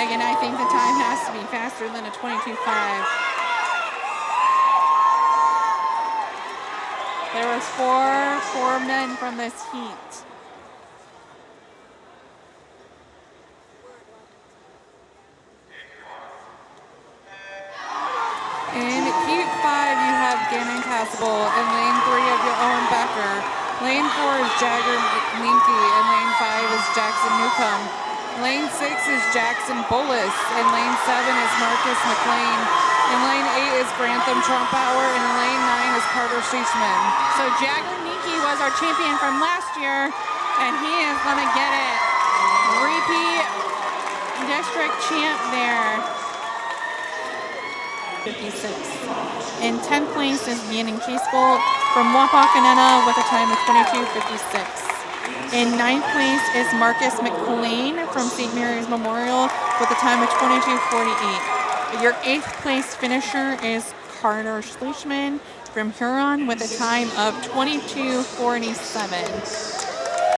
and I think the time has to be faster than a 22.5. There was four men from this heat. In heat 5, you have Gannon Casable. In lane 3, you have your Owen Becker. Lane 4 is Jagger Minky, and lane 5 is Jackson Newcomb. Lane 6 is Jackson Bullis, and lane 7 is Marcus McLean. In lane 8 is Grantham Trumpauer, and in lane 9 is Carter Schiessman. So Jagger Minky was our champion from last year, and he is going to get it. Repeat district champ there. 56. In 10th place is Gannon Casable from Wapakoneta with a time of 22:56. In 9th place is Marcus McLean from St. Mary's Memorial with a time of 22:48. Your 8th place finisher is Carter Schleichman from Huron with a time of 22:47.